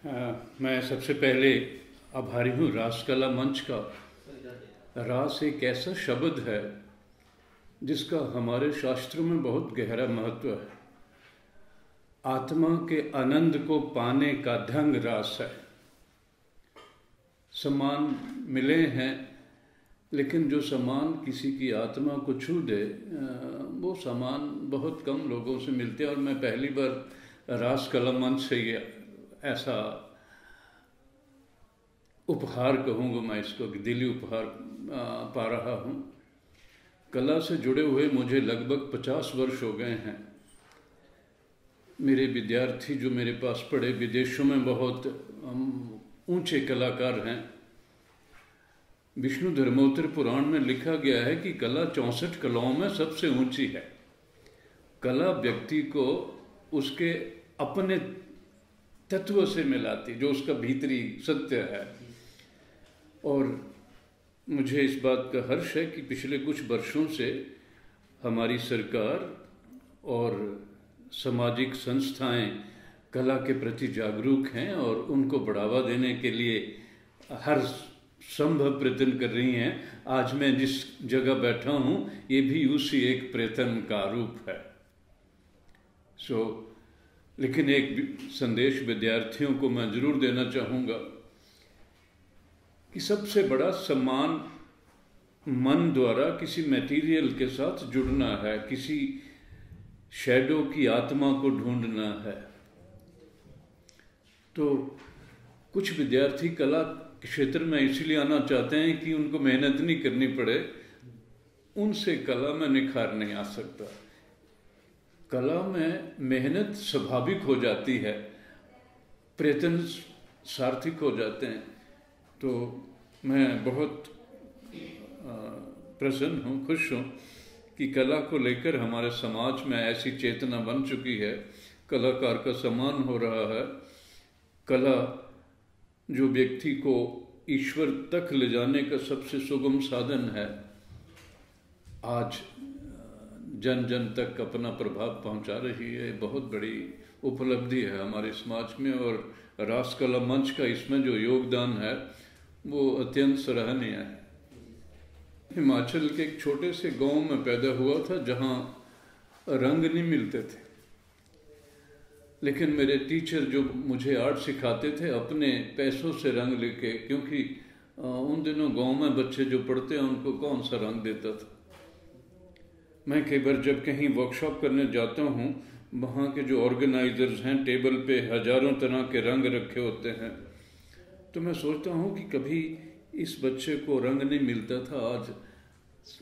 मैं सबसे पहले आभारी हूँ रासकला मंच का। रास एक ऐसा शब्द है जिसका हमारे शास्त्रों में बहुत गहरा महत्व है। आत्मा के आनंद को पाने का ढंग रास है। सम्मान मिले हैं, लेकिन जो सम्मान किसी की आत्मा को छू दे वो सम्मान बहुत कम लोगों से मिलते हैं। और मैं पहली बार रासकला मंच से ये ऐसा उपहार कहूँगा मैं इसको, कि दिली उपहार पा रहा हूँ। कला से जुड़े हुए मुझे लगभग 50 वर्ष हो गए हैं। मेरे विद्यार्थी जो मेरे पास पढ़े विदेशों में बहुत ऊंचे कलाकार हैं। विष्णु धर्मोत्तर पुराण में लिखा गया है कि कला 64 कलाओं में सबसे ऊंची है। कला व्यक्ति को उसके अपने तत्व से मिलाती, जो उसका भीतरी सत्य है। और मुझे इस बात का हर्ष है कि पिछले कुछ वर्षों से हमारी सरकार और सामाजिक संस्थाएं कला के प्रति जागरूक हैं और उनको बढ़ावा देने के लिए हर संभव प्रयत्न कर रही हैं। आज मैं जिस जगह बैठा हूँ ये भी उसी एक प्रयत्न का रूप है। लेकिन एक संदेश विद्यार्थियों को मैं जरूर देना चाहूँगा कि सबसे बड़ा सम्मान मन द्वारा किसी मटेरियल के साथ जुड़ना है, किसी शैडो की आत्मा को ढूंढना है। तो कुछ विद्यार्थी कला क्षेत्र में इसलिए आना चाहते हैं कि उनको मेहनत नहीं करनी पड़े। उनसे कला में निखार नहीं आ सकता। कला में मेहनत स्वाभाविक हो जाती है, प्रयत्न सार्थक हो जाते हैं। तो मैं बहुत प्रसन्न हूँ, खुश हूँ कि कला को लेकर हमारे समाज में ऐसी चेतना बन चुकी है। कलाकार का सम्मान हो रहा है। कला जो व्यक्ति को ईश्वर तक ले जाने का सबसे सुगम साधन है, आज जन जन तक अपना प्रभाव पहुंचा रही है। बहुत बड़ी उपलब्धि है हमारे समाज में। और रासकला मंच का इसमें जो योगदान है वो अत्यंत सराहनीय है। हिमाचल के एक छोटे से गांव में पैदा हुआ था जहां रंग नहीं मिलते थे, लेकिन मेरे टीचर जो मुझे आर्ट सिखाते थे अपने पैसों से रंग लेके, क्योंकि उन दिनों गांव में बच्चे जो पढ़ते हैं उनको कौन सा रंग देता था। मैं कई बार जब कहीं वर्कशॉप करने जाता हूँ, वहाँ के जो ऑर्गेनाइजर्स हैं टेबल पे हजारों तरह के रंग रखे होते हैं, तो मैं सोचता हूँ कि कभी इस बच्चे को रंग नहीं मिलता था, आज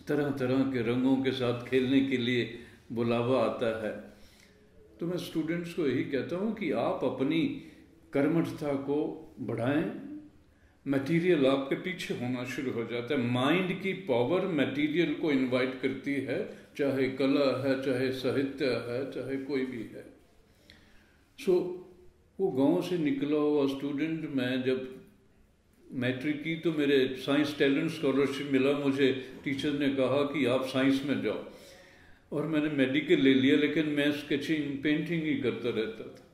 तरह तरह के रंगों के साथ खेलने के लिए बुलावा आता है। तो मैं स्टूडेंट्स को यही कहता हूँ कि आप अपनी कर्मठता को बढ़ाएं। मटेरियल आपके पीछे होना शुरू हो जाता है। माइंड की पावर मटेरियल को इनवाइट करती है, चाहे कला है, चाहे साहित्य है, चाहे कोई भी है। वो गांव से निकला हुआ स्टूडेंट, मैं जब मैट्रिक की तो मेरे साइंस टैलेंट स्कॉलरशिप मिला। मुझे टीचर ने कहा कि आप साइंस में जाओ, और मैंने मेडिकल ले लिया, लेकिन मैं स्केचिंग पेंटिंग ही करता रहता था।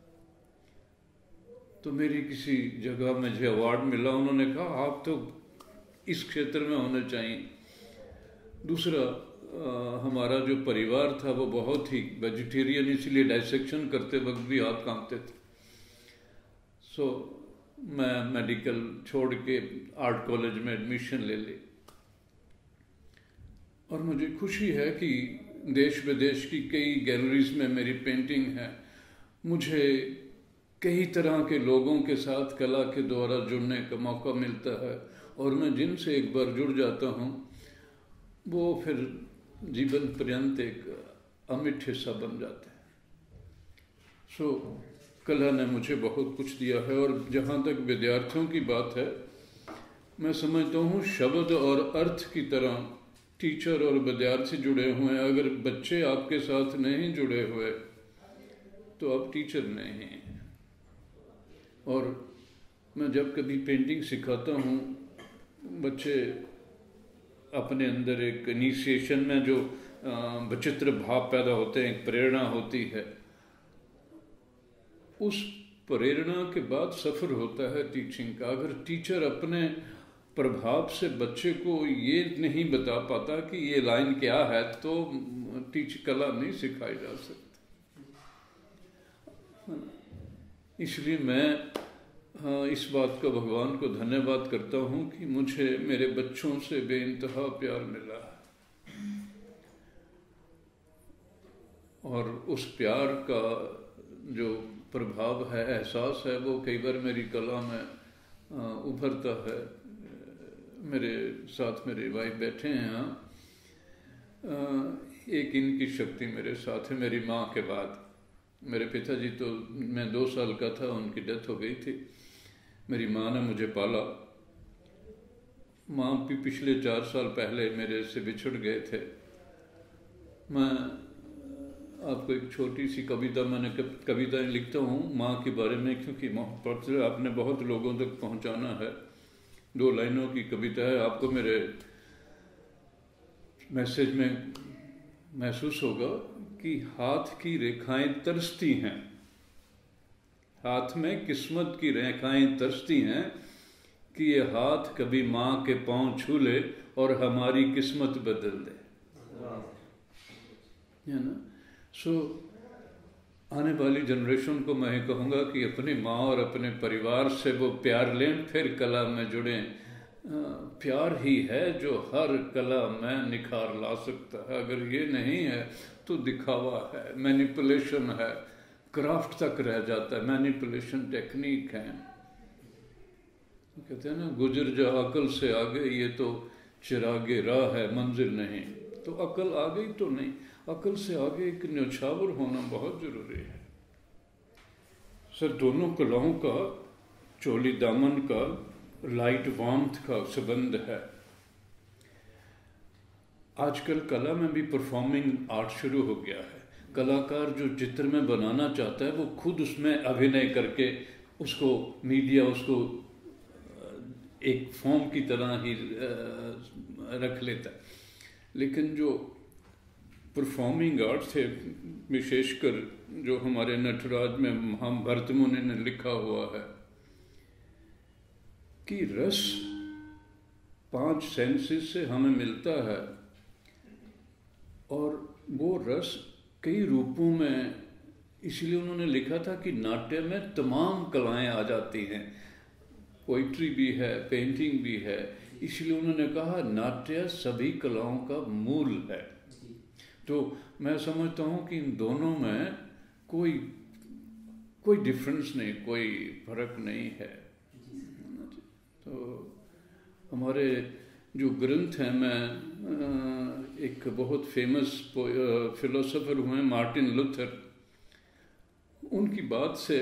तो मेरी किसी जगह मुझे अवार्ड मिला, उन्होंने कहा आप तो इस क्षेत्र में होने चाहिए। दूसरा, हमारा जो परिवार था वो बहुत ही वेजिटेरियन, इसलिए डाइसेक्शन करते वक्त भी हाथ कांपते थे। मैं मेडिकल छोड़ के आर्ट कॉलेज में एडमिशन ले ली। और मुझे खुशी है कि देश विदेश की कई गैलरीज में मेरी पेंटिंग है। मुझे कई तरह के लोगों के साथ कला के द्वारा जुड़ने का मौका मिलता है, और मैं जिनसे एक बार जुड़ जाता हूँ वो फिर जीवन पर्यंत एक अमिट हिस्सा बन जाते हैं। कला ने मुझे बहुत कुछ दिया है। और जहाँ तक विद्यार्थियों की बात है, मैं समझता हूँ शब्द और अर्थ की तरह टीचर और विद्यार्थी जुड़े हुए हैं। अगर बच्चे आपके साथ नहीं जुड़े हुए तो आप टीचर नहीं हैं। और मैं जब कभी पेंटिंग सिखाता हूँ, बच्चे अपने अंदर एक इनिशिएशन में जो विचित्र भाव पैदा होते हैं, एक प्रेरणा होती है, उस प्रेरणा के बाद सफ़र होता है टीचिंग का। अगर टीचर अपने प्रभाव से बच्चे को ये नहीं बता पाता कि ये लाइन क्या है, तो कला नहीं सिखाई जा सकती। इसलिए मैं इस बात का भगवान को धन्यवाद करता हूँ कि मुझे मेरे बच्चों से बेइंतहा प्यार मिला है, और उस प्यार का जो प्रभाव है, एहसास है, वो कई बार मेरी कला में उभरता है। मेरे साथ मेरी वाइफ बैठे हैं यहाँ, एक इनकी शक्ति मेरे साथ है मेरी माँ के बाद। मेरे पिताजी तो, मैं 2 साल का था, उनकी डेथ हो गई थी। मेरी माँ ने मुझे पाला। माँ भी पिछले 4 साल पहले मेरे से बिछड़ गए थे। मैं आपको एक छोटी सी कविता, मैंने कविताएं लिखता हूँ माँ के बारे में, क्योंकि मोहब्बत आपने बहुत लोगों तक पहुँचाना है। 2 लाइनों की कविता है। आपको मेरे मैसेज में महसूस होगा कि हाथ की रेखाएं तरसती हैं, हाथ में किस्मत की रेखाएं तरसती हैं कि ये हाथ कभी माँ के पाँव छू ले और हमारी किस्मत बदल दे, है ना। आने वाली जनरेशन को मैं कहूँगा कि अपनी माँ और अपने परिवार से वो प्यार लें, फिर कला में जुड़ें। प्यार ही है जो हर कला में निखार ला सकता है। अगर ये नहीं है तो दिखावा है, मैनिपुलेशन है, क्राफ्ट तक रह जाता है। मैनिपुलेशन टेक्निक है। कहते हैं ना, गुजर जा अकल से आगे, ये तो चिरागे राह है, मंजिल नहीं। तो अकल आ गई तो नहीं, अकल से आगे एक न्यौछावर होना बहुत जरूरी है। सर, दोनों कलाओं का, चोली दामन का, लाइट वार्मथ का संबंध है। आजकल कला में भी परफॉर्मिंग आर्ट शुरू हो गया है। कलाकार जो चित्र में बनाना चाहता है, वो खुद उसमें अभिनय करके उसको मीडिया उसको एक फॉर्म की तरह ही रख लेता है। लेकिन जो परफॉर्मिंग आर्ट्स थे, विशेषकर जो हमारे नटराज में हम भरत मुनि ने लिखा हुआ है कि रस 5 सेंसेस से हमें मिलता है, और वो रस कई रूपों में, इसलिए उन्होंने लिखा था कि नाट्य में तमाम कलाएं आ जाती हैं। पोइट्री भी है, पेंटिंग भी है। इसलिए उन्होंने कहा नाट्य सभी कलाओं का मूल है। तो मैं समझता हूँ कि इन दोनों में कोई डिफरेंस नहीं, कोई फर्क नहीं है। तो हमारे जो ग्रंथ हैं, मैं एक बहुत फेमस फिलोसोफर हुए मार्टिन लूथर, उनकी बात से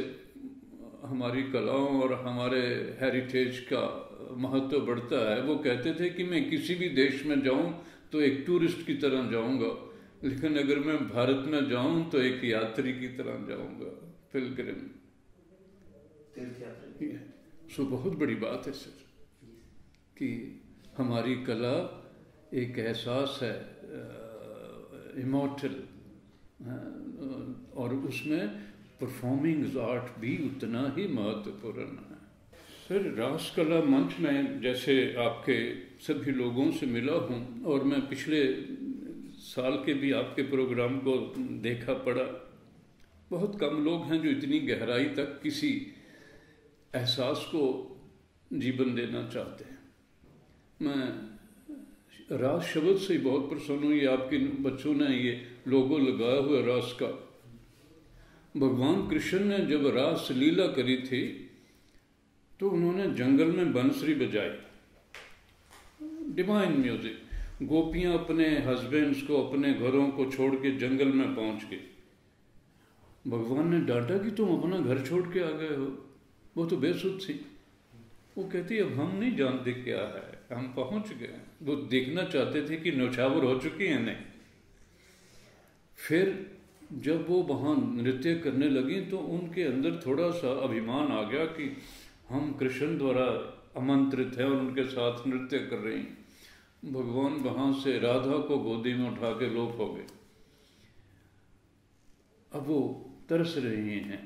हमारी कलाओं और हमारे हेरिटेज का महत्व बढ़ता है। वो कहते थे कि मैं किसी भी देश में जाऊं तो एक टूरिस्ट की तरह जाऊंगा, लेकिन अगर मैं भारत में जाऊं तो एक यात्री की तरह जाऊंगा, पिलग्रिम। सो बहुत बड़ी बात है सर कि हमारी कला एक एहसास है, इमॉर्टल, और उसमें परफॉर्मिंग आर्ट भी उतना ही महत्वपूर्ण है। सर, रास कला मंच में जैसे आपके सभी लोगों से मिला हूँ, और मैं पिछले साल के भी आपके प्रोग्राम को देखा पढ़ा। बहुत कम लोग हैं जो इतनी गहराई तक किसी एहसास को जीवन देना चाहते हैं। मैं रास शब्द से ही बहुत प्रसन्न हूँ। ये आपके बच्चों ने ये लोगो लगाया हुआ रास का। भगवान कृष्ण ने जब रास लीला करी थी तो उन्होंने जंगल में बंसरी बजाई, डिवाइन म्यूजिक। गोपियां अपने हस्बैंड्स को, अपने घरों को छोड़ के जंगल में पहुंच गई। भगवान ने डांटा कि तुम अपना घर छोड़ के आ गए हो। वो तो बेसुध थी। वो कहती अब हम नहीं जानते क्या है, हम पहुंच गए। वो देखना चाहते थे कि न्यौछावर हो चुकी है नहीं। फिर जब वो वहाँ नृत्य करने लगी तो उनके अंदर थोड़ा सा अभिमान आ गया कि हम कृष्ण द्वारा आमंत्रित हैं और उनके साथ नृत्य कर रही हैं। भगवान वहाँ से राधा को गोदी में उठा के लोप हो गए। अब वो तरस रही हैं।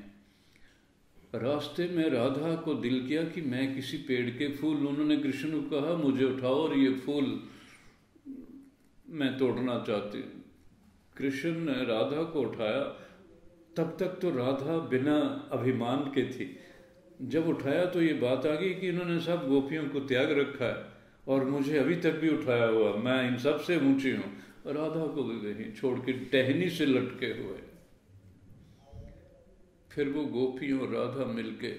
रास्ते में राधा को दिल किया कि मैं किसी पेड़ के फूल, उन्होंने कृष्ण को कहा मुझे उठाओ और ये फूल मैं तोड़ना चाहती हूँ। कृष्ण ने राधा को उठाया। तब तक तो राधा बिना अभिमान के थी। जब उठाया तो ये बात आ गई कि इन्होंने सब गोपियों को त्याग रखा है और मुझे अभी तक भी उठाया हुआ, मैं इन सब से ऊंची हूँ। राधा को भी वहीं छोड़ के टहनी से लटके हुए। फिर वो गोपी और राधा मिलके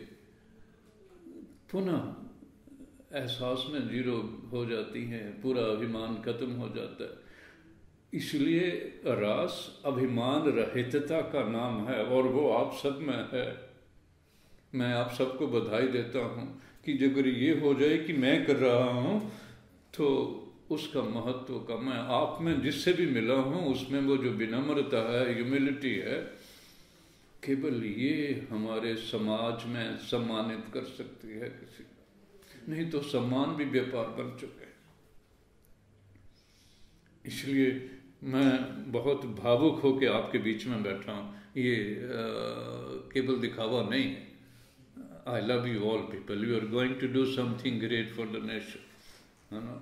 पुनः एहसास में जीरो हो जाती हैं, पूरा अभिमान खत्म हो जाता है। इसलिए रास अभिमान रहितता का नाम है और वो आप सब में है। मैं आप सबको बधाई देता हूँ कि अगर ये हो जाए कि मैं कर रहा हूँ तो उसका महत्व का मैं आप में जिससे भी मिला हूँ उसमें वो जो विनम्रता है, ह्यूमिलिटी है, केवल ये हमारे समाज में सम्मानित कर सकती है किसी को, नहीं तो सम्मान भी व्यापार बन चुके हैं। इसलिए मैं बहुत भावुक होकर आपके बीच में बैठा हूँ। ये केवल दिखावा नहीं है। I love you all people. You are going to do something great for the nation. है ना?